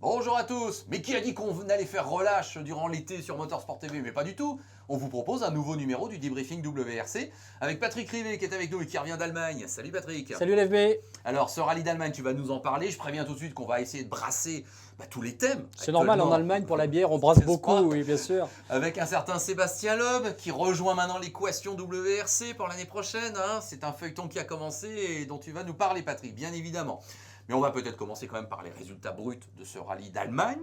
Bonjour à tous. Mais qui a dit qu'on allait faire relâche durant l'été sur Motorsport TV? Mais pas du tout. On vous propose un nouveau numéro du debriefing WRC avec Patrick Rivet qui est avec nous et qui revient d'Allemagne. Salut Patrick. Salut l'FB. Alors ce rallye d'Allemagne, tu vas nous en parler. Je préviens tout de suite qu'on va essayer de brasser tous les thèmes. C'est normal en Allemagne pour la bière, on brasse beaucoup, oui bien sûr. Avec un certain Sébastien Loeb qui rejoint maintenant l'équation WRC pour l'année prochaine. C'est un feuilleton qui a commencé et dont tu vas nous parler Patrick, bien évidemment. Mais on va peut-être commencer quand même par les résultats bruts de ce rallye d'Allemagne.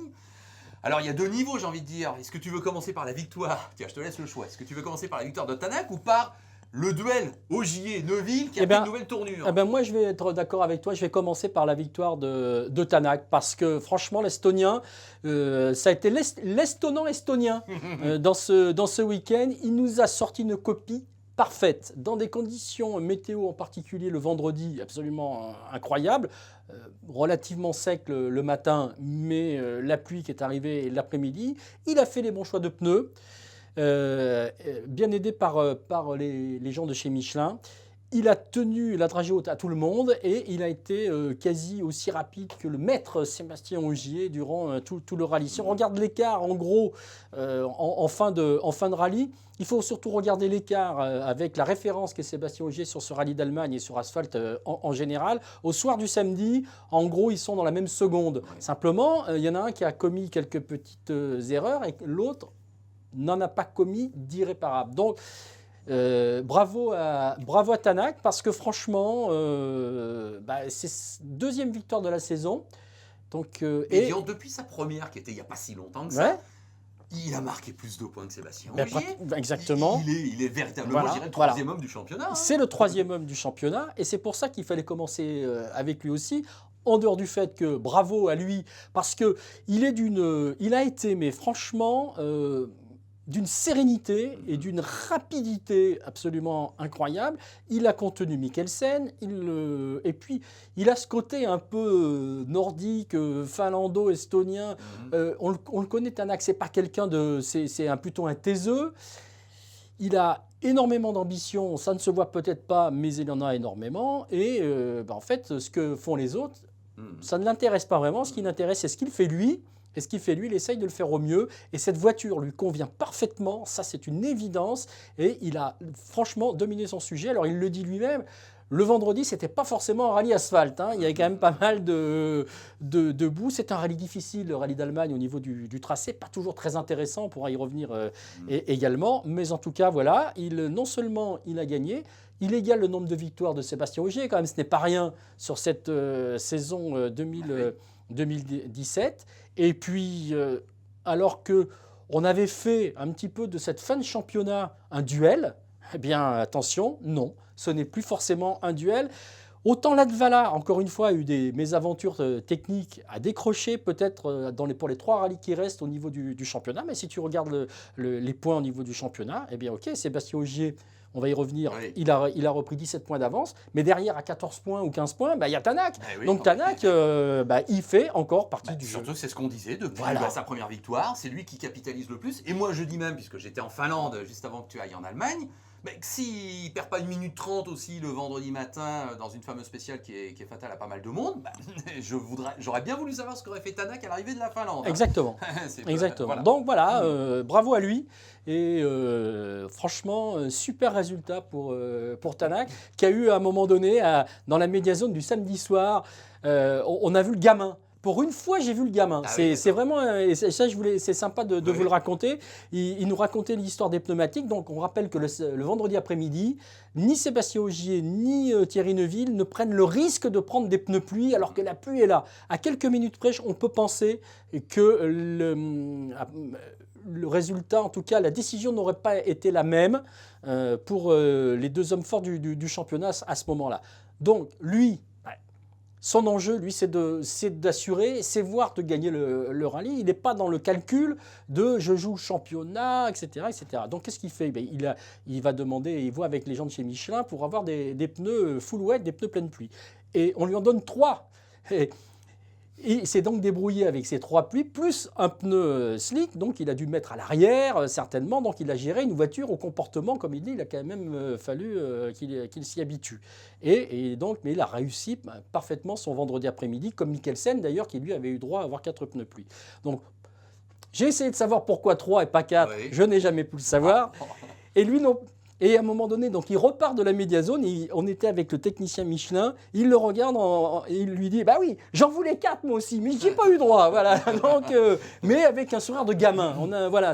Alors il y a deux niveaux, j'ai envie de dire. Est-ce que tu veux commencer par la victoire? Tiens, je te laisse le choix. Est-ce que tu veux commencer par la victoire de Tanak ou par le duel Ogier-Neuville qui a pris une nouvelle tournure? Moi je vais être d'accord avec toi, je vais commencer par la victoire de Tanak parce que franchement l'Estonien, ça a été l'Estonnant estonien dans ce week-end. Il nous a sorti une copie parfaite, dans des conditions météo en particulier le vendredi absolument incroyables, relativement sec le matin, mais la pluie qui est arrivée l'après-midi. Il a fait les bons choix de pneus, bien aidé par les gens de chez Michelin. Il a tenu la dragée haute à tout le monde et il a été quasi aussi rapide que le maître Sébastien Ogier durant tout le rallye. Si on regarde l'écart en gros en fin de rallye, il faut surtout regarder l'écart avec la référence qu'est Sébastien Ogier sur ce rallye d'Allemagne et sur asphalte en général. Au soir du samedi, en gros, ils sont dans la même seconde. Simplement, il y en a un qui a commis quelques petites erreurs et l'autre n'en a pas commis d'irréparable. Donc, bravo à Tanak parce que franchement, c'est deuxième victoire de la saison. Donc, et depuis sa première, qui était il n'y a pas si longtemps que ça, ouais. Il a marqué plus de points que Sébastien Ogier. Exactement. Il est véritablement, je dirais, le troisième homme du championnat. C'est le troisième homme du championnat et c'est pour ça qu'il fallait commencer avec lui aussi. En dehors du fait que bravo à lui, parce qu'il a été, mais franchement, d'une sérénité et d'une rapidité absolument incroyable. Il a contenu Mikkelsen, et puis il a ce côté un peu nordique, finlando-estonien. On le connaît, Tanak, c'est pas quelqu'un de... C'est plutôt un taiseux. Il a énormément d'ambition, ça ne se voit peut-être pas, mais il en a énormément. Et en fait, ce que font les autres, ça ne l'intéresse pas vraiment. Ce qui l'intéresse, c'est ce qu'il fait lui. Et ce qu'il fait lui, il essaye de le faire au mieux. Et cette voiture lui convient parfaitement, ça c'est une évidence. Et il a franchement dominé son sujet. Alors il le dit lui-même, le vendredi, c'était pas forcément un rallye asphalte. Il y avait quand même pas mal de boue. C'est un rallye difficile, le rallye d'Allemagne au niveau du tracé. Pas toujours très intéressant, on pourra y revenir également. Mais en tout cas, voilà, non seulement il a gagné, il égale le nombre de victoires de Sébastien Ogier. Quand même, ce n'est pas rien sur cette saison 2017. Et puis, alors qu'on avait fait un petit peu de cette fin de championnat un duel, eh bien, attention, non, ce n'est plus forcément un duel. Autant Latvala, encore une fois, a eu des mésaventures techniques à décrocher, peut-être pour les 3 rallyes qui restent au niveau du championnat. Mais si tu regardes les points au niveau du championnat, eh bien, ok, Sébastien Ogier, on va y revenir, oui. Il a repris 17 points d'avance. Mais derrière, à 14 points ou 15 points, il y a Tanak. Oui, donc Tanak, il fait encore partie du jeu. Surtout, c'est ce qu'on disait depuis sa première victoire. C'est lui qui capitalise le plus. Et moi, je dis même, puisque j'étais en Finlande juste avant que tu ailles en Allemagne, s'il ne perd pas 1 minute 30 aussi le vendredi matin dans une fameuse spéciale qui est fatale à pas mal de monde, j'aurais bien voulu savoir ce qu'aurait fait Tanak à l'arrivée de la Finlande. Exactement. Exactement. Voilà. Donc voilà, bravo à lui. Et franchement, super résultat pour Tanak, qui a eu à un moment donné, dans la médiazone du samedi soir, on a vu le gamin. Pour une fois, j'ai vu le gamin. C'est vraiment, et ça, c'est sympa de vous le raconter. Il nous racontait l'histoire des pneumatiques. Donc, on rappelle que le vendredi après-midi, ni Sébastien Ogier ni Thierry Neuville ne prennent le risque de prendre des pneus pluie alors que la pluie est là. À quelques minutes près, on peut penser que le résultat, en tout cas, la décision n'aurait pas été la même pour les 2 hommes forts du championnat à ce moment-là. Donc, lui, son enjeu, lui, c'est d'assurer, c'est voir de gagner le rallye. Il n'est pas dans le calcul de je joue le championnat, etc., etc. Donc, qu'est-ce qu'il fait? Il va demander, il voit avec les gens de chez Michelin pour avoir des pneus full wet, des pneus pleine pluie. Et on lui en donne 3. Et il s'est donc débrouillé avec ses 3 plis, plus un pneu slick, donc il a dû mettre à l'arrière, certainement, donc il a géré une voiture au comportement, comme il dit, il a quand même fallu qu'il s'y habitue. Et donc, mais il a réussi parfaitement son vendredi après-midi, comme Mikkelsen d'ailleurs, qui lui avait eu droit à avoir 4 pneus pluie. Donc, j'ai essayé de savoir pourquoi 3 et pas 4, Oui. je n'ai jamais pu le savoir. Et lui, non. Et à un moment donné, donc il repart de la médiazone, on était avec le technicien Michelin, il le regarde et il lui dit, bah oui, j'en voulais 4 moi aussi, mais j'ai pas eu droit, voilà. Donc, mais avec un sourire de gamin. Voilà,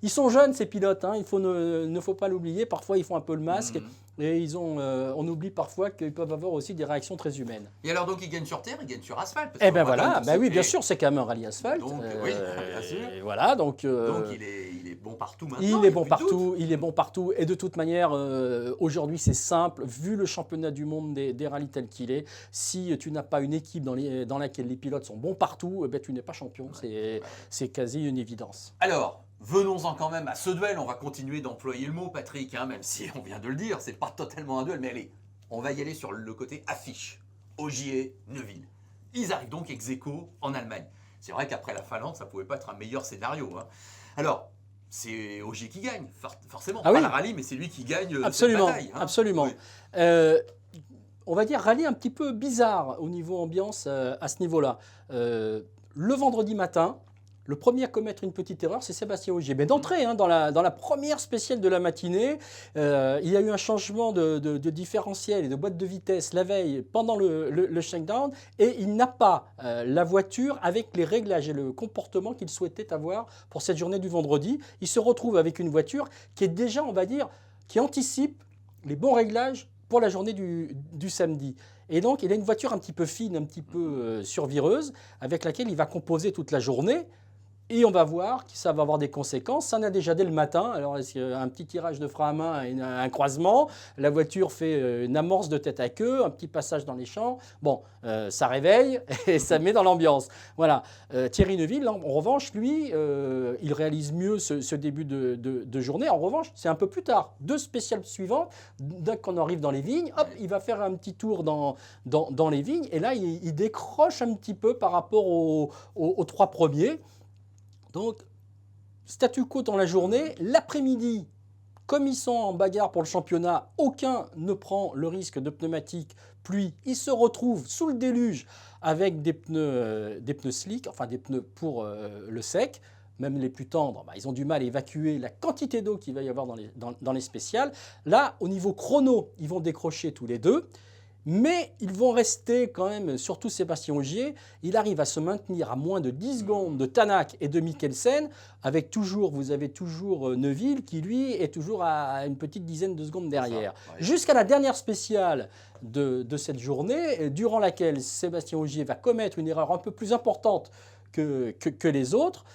ils sont jeunes ces pilotes, hein, ne faut pas l'oublier, parfois ils font un peu le masque. Et on oublie parfois qu'ils peuvent avoir aussi des réactions très humaines. Et alors donc il gagne sur terre, il gagne sur asphalte. Eh ben voilà, bah oui, bien sûr, c'est quand même un rallye asphalte. Donc oui, bien sûr. Et voilà, donc il est bon partout maintenant. Il est bon partout, il est bon partout. Et de toute manière, aujourd'hui, c'est simple. Vu le championnat du monde des rallyes tel qu'il est, si tu n'as pas une équipe dans laquelle les pilotes sont bons partout, eh ben, tu n'es pas champion. C'est quasi une évidence. Alors, venons-en quand même à ce duel. On va continuer d'employer le mot, Patrick, hein, même si on vient de le dire, c'est pas totalement un duel. Mais allez, on va y aller sur le côté affiche. Ogier, Neuville. Ils arrivent donc ex-aequo en Allemagne. C'est vrai qu'après la Finlande, ça pouvait pas être un meilleur scénario. Hein. Alors, c'est Ogier qui gagne, forcément. Ah oui. Pas la rallye, mais c'est lui qui gagne Absolument, cette bataille. Hein. absolument. Oui. On va dire rallye un petit peu bizarre au niveau ambiance à ce niveau-là. Le vendredi matin, le premier à commettre une petite erreur, c'est Sébastien Ogier. Mais d'entrée, hein, dans la première spéciale de la matinée, il y a eu un changement de différentiel et de boîte de vitesse la veille pendant le shakedown et il n'a pas la voiture avec les réglages et le comportement qu'il souhaitait avoir pour cette journée du vendredi. Il se retrouve avec une voiture qui est déjà, on va dire, qui anticipe les bons réglages pour la journée du samedi. Et donc, il a une voiture un petit peu fine, un petit peu survireuse, avec laquelle il va composer toute la journée. Et on va voir que ça va avoir des conséquences. Ça en a déjà dès le matin. Alors, un petit tirage de frein à main et un croisement. La voiture fait une amorce de tête à queue, un petit passage dans les champs. Bon, ça réveille et ça met dans l'ambiance. Voilà. Thierry Neuville, en revanche, lui, il réalise mieux ce début de journée. En revanche, c'est un peu plus tard. 2 spéciales suivantes. Dès qu'on arrive dans les vignes, hop, il va faire un petit tour dans les vignes. Et là, il décroche un petit peu par rapport aux 3 premiers. Donc, statu quo dans la journée. L'après-midi, comme ils sont en bagarre pour le championnat, aucun ne prend le risque de pneumatique pluie. Ils se retrouvent sous le déluge avec des pneus slick, enfin des pneus pour le sec. Même les plus tendres, ils ont du mal à évacuer la quantité d'eau qu'il va y avoir dans les spéciales. Là, au niveau chrono, ils vont décrocher tous les deux. Mais ils vont rester quand même, surtout Sébastien Ogier, il arrive à se maintenir à moins de 10 secondes de Tanak et de Mikkelsen, avec vous avez toujours Neuville qui lui est toujours à une petite dizaine de secondes derrière. Ça, ouais. Jusqu'à la dernière spéciale de cette journée, durant laquelle Sébastien Ogier va commettre une erreur un peu plus importante que les autres.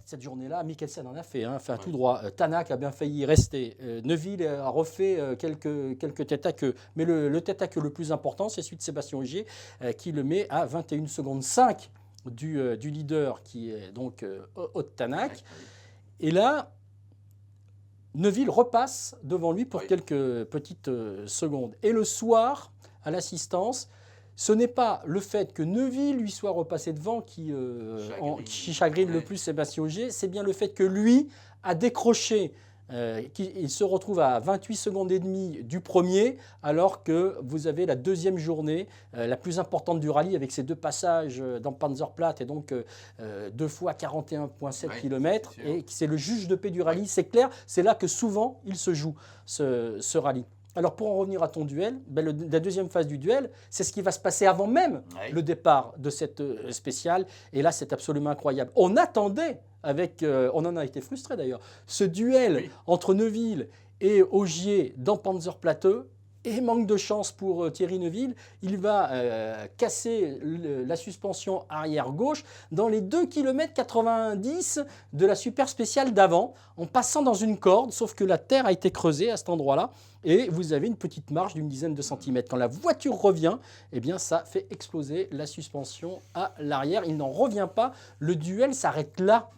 Cette journée-là, Mikkelsen en a fait, tout droit. Tanak a bien failli y rester. Neuville a refait quelques têtes à queue. Mais le tête à queue le plus important, c'est celui de Sébastien Ogier qui le met à 21 secondes 5 du leader qui est donc Ott Tanak. Et là, Neuville repasse devant lui pour quelques petites secondes. Et le soir, à l'assistance, ce n'est pas le fait que Neuville lui soit repassé devant qui chagrine le plus Sébastien Ogier, c'est bien le fait que lui a décroché, il se retrouve à 28 secondes et demie du premier, alors que vous avez la deuxième journée, la plus importante du rallye, avec ces 2 passages dans Panzerplatte, et donc 2 fois 41,7 km, et c'est le juge de paix du rallye, c'est clair, c'est là que souvent il se joue, ce rallye. Alors pour en revenir à ton duel, la deuxième phase du duel, c'est ce qui va se passer avant même le départ de cette spéciale. Et là, c'est absolument incroyable. On attendait, on en a été frustrés d'ailleurs, ce duel entre Neuville et Ogier dans Panzerplatte. Et manque de chance pour Thierry Neuville, il va casser la suspension arrière gauche dans les 2 km 90 de la super spéciale d'avant, en passant dans une corde, sauf que la terre a été creusée à cet endroit-là, et vous avez une petite marge d'une dizaine de centimètres. Quand la voiture revient, eh bien ça fait exploser la suspension à l'arrière. Il n'en revient pas, le duel s'arrête là.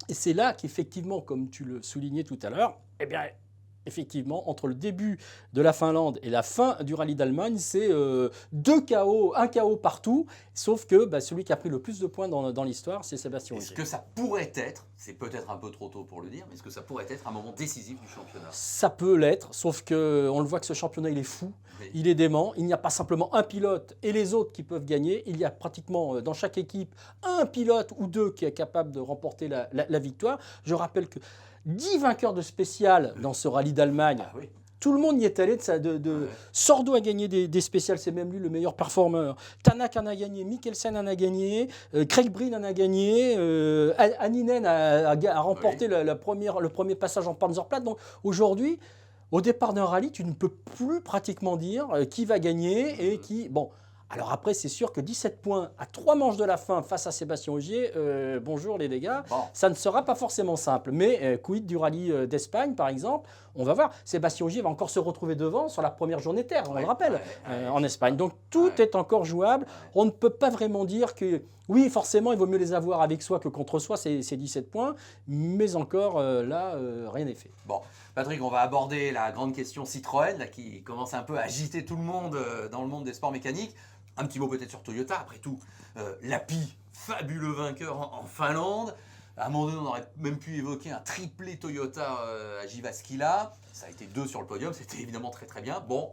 Et c'est là qu'effectivement, comme tu le soulignais tout à l'heure, eh bien, effectivement, entre le début de la Finlande et la fin du rallye d'Allemagne, c'est 2 KO, 1 KO partout, sauf que celui qui a pris le plus de points dans l'histoire, c'est Sébastien Ogier. Est-ce que ça pourrait être, c'est peut-être un peu trop tôt pour le dire, mais est-ce que ça pourrait être un moment décisif du championnat? Ça peut l'être, sauf qu'on le voit que ce championnat, il est fou, Oui. il est dément. Il n'y a pas simplement un pilote et les autres qui peuvent gagner. Il y a pratiquement dans chaque équipe un pilote ou deux qui est capable de remporter la victoire. Je rappelle que 10 vainqueurs de spécial dans ce rallye d'Allemagne. Ah oui. Tout le monde y est allé. Sordo a gagné des spéciales, c'est même lui le meilleur performeur. Tanak en a gagné, Mikkelsen en a gagné, Craig Breen en a gagné, Anninen a remporté le premier passage en Panzerplatte. Donc aujourd'hui, au départ d'un rallye, tu ne peux plus pratiquement dire qui va gagner et qui... Bon, alors après, c'est sûr que 17 points à 3 manches de la fin face à Sébastien Ogier, bonjour les dégâts, Bon. ça ne sera pas forcément simple. Mais quid du rallye d'Espagne, par exemple, on va voir. Sébastien Ogier va encore se retrouver devant sur la première journée terre, on le rappelle, en Espagne. Donc tout est encore jouable. On ne peut pas vraiment dire que, oui, forcément, il vaut mieux les avoir avec soi que contre soi, ces 17 points. Mais encore, là, rien n'est fait. Bon, Patrick, on va aborder la grande question Citroën, là, qui commence un peu à agiter tout le monde dans le monde des sports mécaniques. Un petit mot peut-être sur Toyota, après tout. Lappi, fabuleux vainqueur en Finlande. À un moment donné, on aurait même pu évoquer un triplé Toyota à Jyväskylä. Ça a été 2 sur le podium, c'était évidemment très très bien. Bon,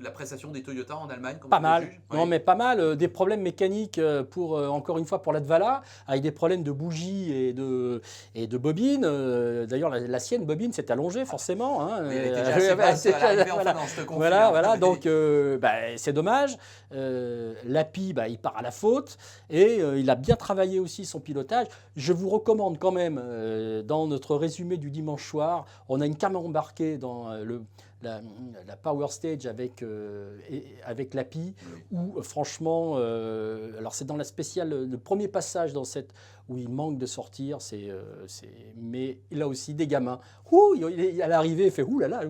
la prestation des Toyota en Allemagne, comment Pas tu mal, le juges? non Oui. mais pas mal, des problèmes mécaniques encore une fois pour l'Advala, avec des problèmes de bougies et de bobines. D'ailleurs la sienne bobine s'est allongée forcément. Hein. Oui, elle était déjà assez basse à l'arrivée en voilà. Finlande, je te confirme. Voilà, donc c'est dommage. Lappi, il part à la faute et il a bien travaillé aussi son pilotage. Je vous recommande quand même, dans notre résumé du dimanche soir, on a une caméra embarquée dans la Power Stage avec Lappi, Oui. où franchement, alors c'est dans la spéciale, le premier passage dans cette où il manque de sortir, mais là aussi des gamins. À l'arrivée, il fait ouh là là.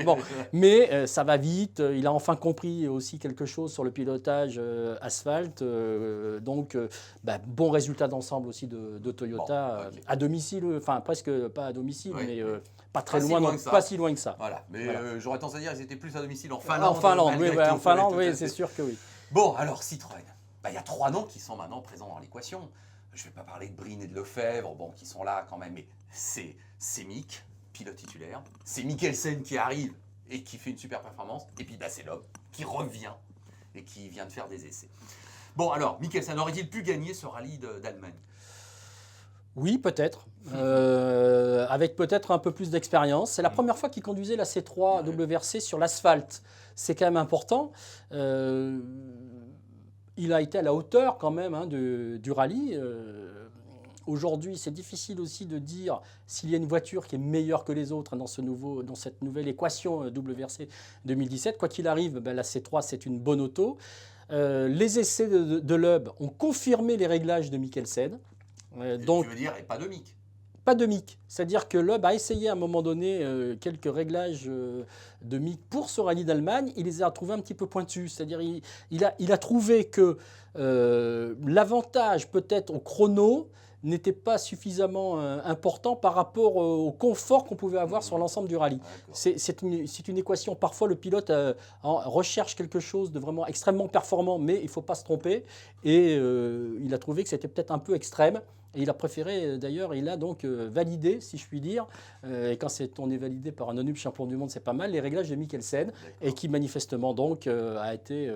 Bon, mais ça va vite. Il a enfin compris aussi quelque chose sur le pilotage asphalte. Donc, bon résultat d'ensemble aussi de Toyota Bon, ok. à domicile, enfin presque pas à domicile, Oui. mais pas très Pas si loin, loin non, que ça. pas si loin que ça. Voilà, mais Voilà. j'aurais tendance à dire qu'ils étaient plus à domicile en Finlande. En Finlande, oui, malgré tout, en Finlande, tout à oui, fait. c'est sûr que oui. Bon, alors Citroën. Il y a 3 noms qui sont maintenant présents dans l'équation. Je ne vais pas parler de Breen et de Lefebvre, bon, qui sont là quand même, mais c'est Mick, pilote titulaire. C'est Mikkelsen qui arrive et qui fait une super performance. Et puis c'est Loeb qui revient et qui vient de faire des essais. Bon, alors, Mikkelsen aurait-il pu gagner ce rallye d'Allemagne? Oui, peut-être. Avec peut-être un peu plus d'expérience. C'est la première fois qu'il conduisait la C3 WRC sur l'asphalte. C'est quand même important. Il a été à la hauteur quand même du rallye. Aujourd'hui, c'est difficile aussi de dire s'il y a une voiture qui est meilleure que les autres dans cette nouvelle équation WRC 2017. Quoi qu'il arrive, la C3, c'est une bonne auto. Les essais de Loeb ont confirmé les réglages de Mikkelsen. Donc, tu veux dire, et pas de Mick? Pas de Mick. C'est-à-dire que Loeb a essayé à un moment donné quelques réglages de Mick pour ce rallye d'Allemagne. Il les a trouvés un petit peu pointus. C'est-à-dire il a trouvé que l'avantage peut-être au chrono n'était pas suffisamment important par rapport au confort qu'on pouvait avoir sur l'ensemble du rallye. C'est une équation. Parfois, le pilote recherche quelque chose de vraiment extrêmement performant, mais il ne faut pas se tromper. Et il a trouvé que c'était peut-être un peu extrême. Et il a préféré, d'ailleurs, il a donc validé, si je puis dire, et quand on est validé par un ONUP champion du monde, c'est pas mal, les réglages de Mikkelsen, et qui manifestement donc a été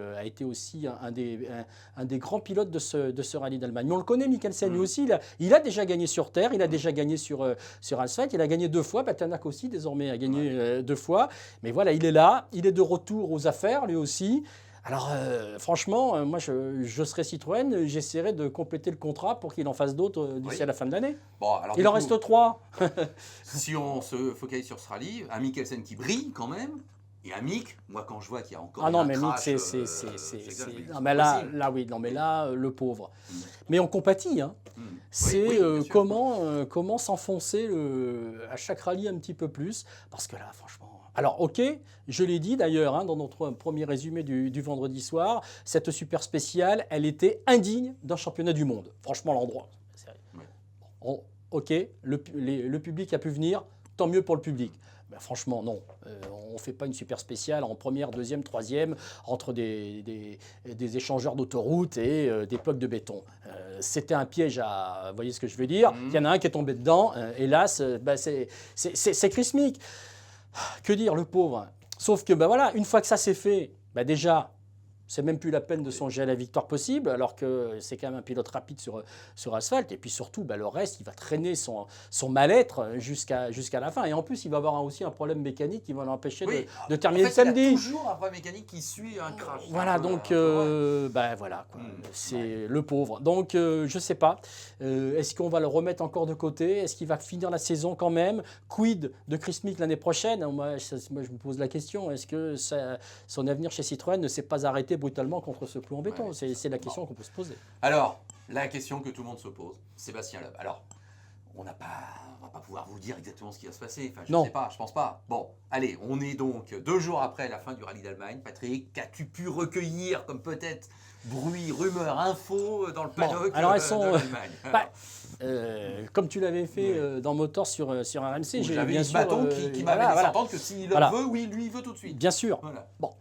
aussi un des grands pilotes de ce rallye d'Allemagne. Mais on le connaît, Mikkelsen, lui aussi, il a déjà gagné sur terre, il a déjà gagné sur asphalte, il a gagné 2 fois, Tanak aussi désormais a gagné 2 fois, mais voilà, il est là, il est de retour aux affaires, lui aussi. Alors franchement, moi je serais Citroën, j'essaierais de compléter le contrat pour qu'il en fasse d'autres d'ici à la fin de l'année. Bon, alors, Il en reste 3. Si on se focalise sur ce rallye, un Mikkelsen qui brille quand même, et un Mick, moi quand je vois qu'il y a encore Ah non, un mais Mick, crash, non, mais là, le pauvre. Mais on compatit, hein. C'est bien sûr. comment s'enfoncer à chaque rallye un petit peu plus, parce que là, franchement... Alors, ok, je l'ai dit d'ailleurs dans notre premier résumé du vendredi soir, cette super spéciale, elle était indigne d'un championnat du monde. Franchement, l'endroit. Ok, le public a pu venir, tant mieux pour le public. Ben, franchement, non. On ne fait pas une super spéciale en première, deuxième, troisième, entre des échangeurs d'autoroute et des blocs de béton. C'était un piège à... Vous voyez ce que je veux dire? Il y en a un qui est tombé dedans. Hélas, ben, c'est Chris Mick. Que dire, le pauvre? Sauf que, ben voilà, une fois que ça c'est fait, ben déjà... C'est même plus la peine de songer à la victoire possible, alors que c'est quand même un pilote rapide sur asphalte. Et puis surtout, bah, le reste, il va traîner son mal-être jusqu'à la fin. Et en plus, il va avoir aussi un problème mécanique qui va l'empêcher de terminer le samedi. Il y a toujours un problème mécanique qui suit un crash. Voilà, donc, bah, voilà, quoi. C'est le pauvre. Donc, je ne sais pas. Est-ce qu'on va le remettre encore de côté? Est-ce qu'il va finir la saison quand même? Quid de Chris Mick l'année prochaine? Moi, je me pose la question. Est-ce que son avenir chez Citroën ne s'est pas arrêté brutalement contre ce clou en béton? C'est la question qu'on peut se poser. Alors, la question que tout le monde se pose, Sébastien Loeb. Alors, on va pas pouvoir vous dire exactement ce qui va se passer. Enfin, je ne sais pas, je pense pas. Bon, allez, on est donc 2 jours après la fin du rallye d'Allemagne. Patrick, qu'as-tu pu recueillir comme peut-être bruit, rumeur, info dans le paddock alors elles sont, d'Allemagne? Comme tu l'avais fait dans Motor sur RMC, j'ai bien sûr Bâton qui m'avait laissé entendre que s'il veut, oui, lui, il veut tout de suite. Bien sûr. Voilà. Bon.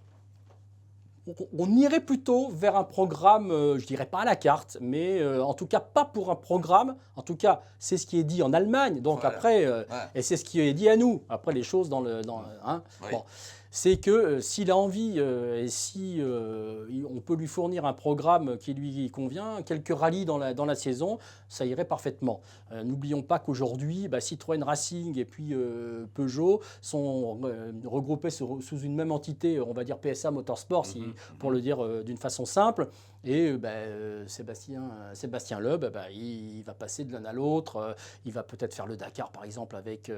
On irait plutôt vers un programme, je dirais pas à la carte, mais en tout cas pas pour un programme. En tout cas, c'est ce qui est dit en Allemagne. Donc voilà. Après, et c'est ce qui est dit à nous. Après, les choses hein. Oui. Bon. C'est que s'il a envie et si on peut lui fournir un programme qui lui convient, quelques rallyes dans la saison, ça irait parfaitement. N'oublions pas qu'aujourd'hui, Citroën Racing et puis Peugeot sont regroupés sous une même entité, on va dire PSA Motorsport, pour le dire d'une façon simple. Et Sébastien Loeb, il va passer de l'un à l'autre. Il va peut-être faire le Dakar, par exemple, avec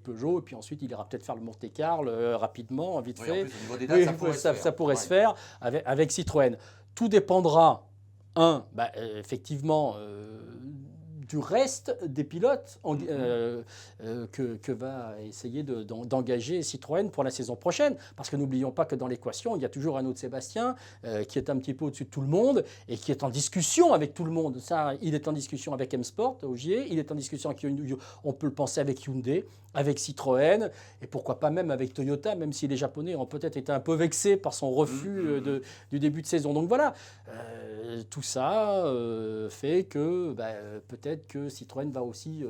Peugeot. Et puis ensuite, il ira peut-être faire le Monte-Carlo rapidement, vite fait. En plus, au niveau des dates, ça pourrait se faire avec Citroën. Tout dépendra, effectivement, du reste des pilotes que va essayer d'engager Citroën pour la saison prochaine. Parce que n'oublions pas que dans l'équation, il y a toujours un autre Sébastien qui est un petit peu au-dessus de tout le monde et qui est en discussion avec tout le monde. Ça, il est en discussion avec M-Sport, Ogier, il est en discussion avec, on peut le penser avec Hyundai, avec Citroën et pourquoi pas même avec Toyota, même si les Japonais ont peut-être été un peu vexés par son refus du début de saison. Donc voilà, tout ça fait que peut-être que Citroën va aussi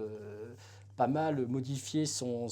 pas mal modifier son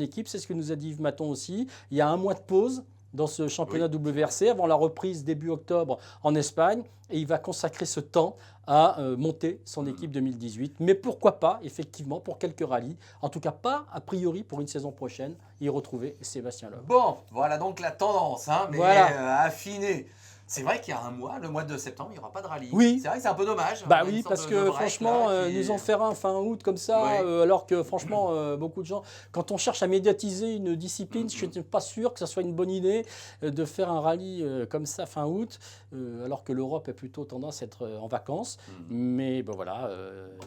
équipe. C'est ce que nous a dit Yves Maton aussi. Il y a un mois de pause dans ce championnat WRC avant la reprise début octobre en Espagne. Et il va consacrer ce temps à monter son équipe 2018. Mais pourquoi pas, effectivement, pour quelques rallyes. En tout cas, pas a priori pour une saison prochaine, y retrouver Sébastien Loeb. Bon, voilà donc la tendance, mais voilà. Affinée. C'est vrai qu'il y a un mois, le mois de septembre, il n'y aura pas de rallye. Oui. C'est vrai que c'est un peu dommage. Oui, parce que franchement, nous en faire un fin août comme ça, alors que franchement, beaucoup de gens, quand on cherche à médiatiser une discipline, je ne suis pas sûr que ce soit une bonne idée de faire un rallye comme ça fin août, alors que l'Europe a plutôt tendance à être en vacances. Mais voilà,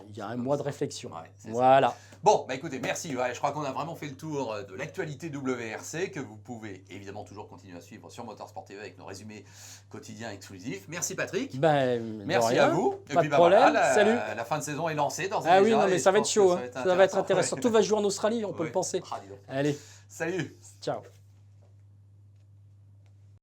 il y a un mois de réflexion. Voilà. Bon, écoutez, merci. Je crois qu'on a vraiment fait le tour de l'actualité WRC que vous pouvez évidemment toujours continuer à suivre sur Motorsport TV avec nos résumés quotidiens exclusifs. Merci Patrick. Merci à vous. Pas de problème. Salut. La fin de saison est lancée dans oui, non, mais ça va être chaud. Ça va être intéressant. Tout va se jouer en Australie, on peut le penser. Allez. Salut. Ciao.